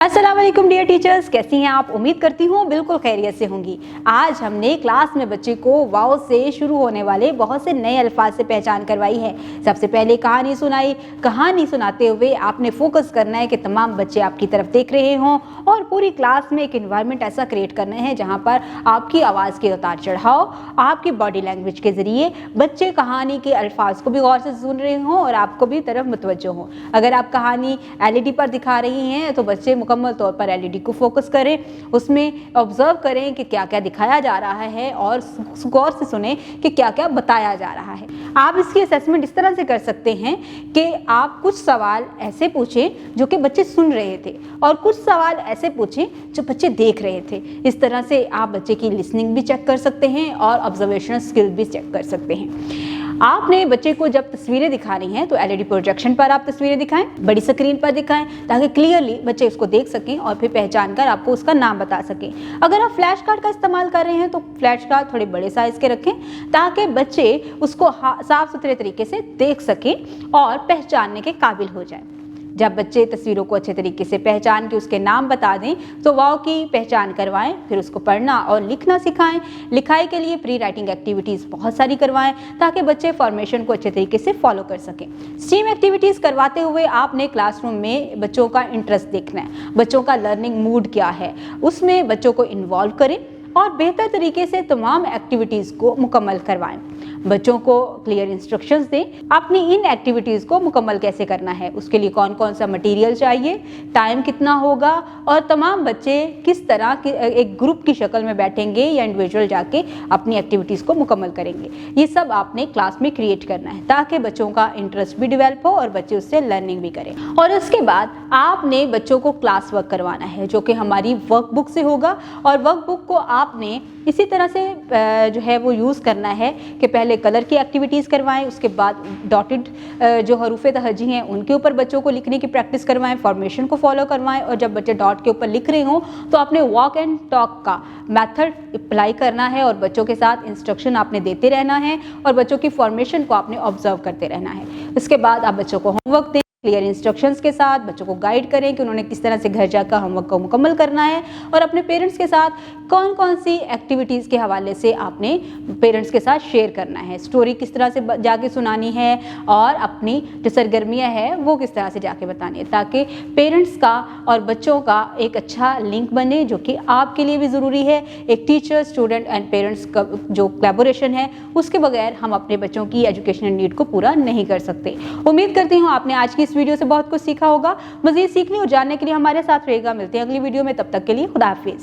अस्सलाम वालेकुम dear teachers, कैसी हैं आप? उम्मीद करती हूँ बिल्कुल खैरियत से होंगी। आज हमने क्लास में बच्चे को वाव से शुरू होने वाले बहुत से नए अल्फाज से पहचान करवाई है। सबसे पहले कहानी सुनाई। कहानी सुनाते हुए आपने फोकस करना है कि तमाम बच्चे आपकी तरफ देख रहे हों और पूरी क्लास में एक एनवायरनमेंट ऐसा क्रिएट करना है जहाँ पर आपकी आवाज़ के उतार चढ़ाव, आपकी बॉडी लैंग्वेज के ज़रिए बच्चे कहानी के अल्फाज को भी गौर से सुन रहे हों और आपको भी तरफ मुतवज्जो हों। अगर आप कहानी LED पर दिखा रही हैं तो बच्चे मुकम्मल तौर पर LED को फोकस करें, उसमें ऑब्जर्व करें कि क्या क्या दिखाया जा रहा है और गौर से सुने कि क्या क्या बताया जा रहा है। आप इसकी असेसमेंट इस तरह से कर सकते हैं कि आप कुछ सवाल ऐसे पूछें जो कि बच्चे सुन रहे थे और कुछ सवाल ऐसे पूछें जो बच्चे देख रहे थे। इस तरह से आप बच्चे की लिसनिंग भी चेक कर सकते हैं और ऑब्जर्वेशनल स्किल भी चेक कर सकते हैं। आपने बच्चे को जब तस्वीरें दिखानी हैं तो LED प्रोजेक्शन पर आप तस्वीरें दिखाएं, बड़ी स्क्रीन पर दिखाएं ताकि क्लियरली बच्चे उसको देख सकें और फिर पहचान कर आपको उसका नाम बता सकें। अगर आप फ्लैश कार्ड का इस्तेमाल कर रहे हैं तो फ्लैश कार्ड थोड़े बड़े साइज के रखें ताकि बच्चे उसको साफ सुथरे तरीके से देख सकें और पहचानने के काबिल हो जाए। जब बच्चे तस्वीरों को अच्छे तरीके से पहचान के उसके नाम बता दें तो वाव की पहचान करवाएं, फिर उसको पढ़ना और लिखना सिखाएं। लिखाई के लिए प्री राइटिंग एक्टिविटीज़ बहुत सारी करवाएं ताकि बच्चे फॉर्मेशन को अच्छे तरीके से फॉलो कर सकें। स्टीम एक्टिविटीज़ करवाते हुए आपने क्लासरूम में बच्चों का इंटरेस्ट देखना है, बच्चों का लर्निंग मूड क्या है, उसमें बच्चों को इन्वॉल्व करें और बेहतर तरीके से तमाम एक्टिविटीज़ को मुकम्मल करवाएं। बच्चों को क्लियर इंस्ट्रक्शंस दें अपनी इन एक्टिविटीज़ को मुकम्मल कैसे करना है, उसके लिए कौन कौन सा मटेरियल चाहिए, टाइम कितना होगा और तमाम बच्चे किस तरह के एक ग्रुप की शक्ल में बैठेंगे या इंडिविजुअल जाके अपनी एक्टिविटीज़ को मुकम्मल करेंगे। ये सब आपने क्लास में क्रिएट करना है ताकि बच्चों का इंटरेस्ट भी डेवलप हो और बच्चे उससे लर्निंग भी करें। और उसके बाद आपने बच्चों को क्लास वर्क करवाना है जो कि हमारी वर्कबुक से होगा और वर्कबुक को आपने इसी तरह से जो है वो यूज़ करना है कि पहले कलर की एक्टिविटीज़ करवाएं, उसके बाद डॉटेड जो हरूफ़े तहजी हैं उनके ऊपर बच्चों को लिखने की प्रैक्टिस करवाएं, फॉर्मेशन को फॉलो करवाएं और जब बच्चे डॉट के ऊपर लिख रहे हों तो आपने वॉक एंड टॉक का मेथड अप्लाई करना है और बच्चों के साथ इंस्ट्रक्शन आपने देते रहना है और बच्चों की फॉर्मेशन को आपने ऑब्जर्व करते रहना है। इसके बाद आप बच्चों को होमवर्क दें, क्लियर इंस्ट्रक्शंस के साथ बच्चों को गाइड करें कि उन्होंने किस तरह से घर जाकर होमवर्क को मुकम्मल करना है और अपने पेरेंट्स के साथ कौन कौन सी एक्टिविटीज़ के हवाले से आपने पेरेंट्स के साथ शेयर करना है, स्टोरी किस तरह से जाके सुनानी है और अपनी जो सरगर्मियाँ हैं वो किस तरह से जाके बतानी है ताकि पेरेंट्स का और बच्चों का एक अच्छा लिंक बने जो कि आपके लिए भी ज़रूरी है। एक टीचर, स्टूडेंट एंड पेरेंट्स का जो कोलैबोरेशन है उसके बगैर हम अपने बच्चों की एजुकेशनल नीड को पूरा नहीं कर सकते। उम्मीद करती हूँ आपने आज की इस वीडियो से बहुत कुछ सीखा होगा। मज़ीद सीखने और जानने के लिए हमारे साथ रहेगा। मिलते हैं अगली वीडियो में, तब तक के लिए खुदा हाफिज़।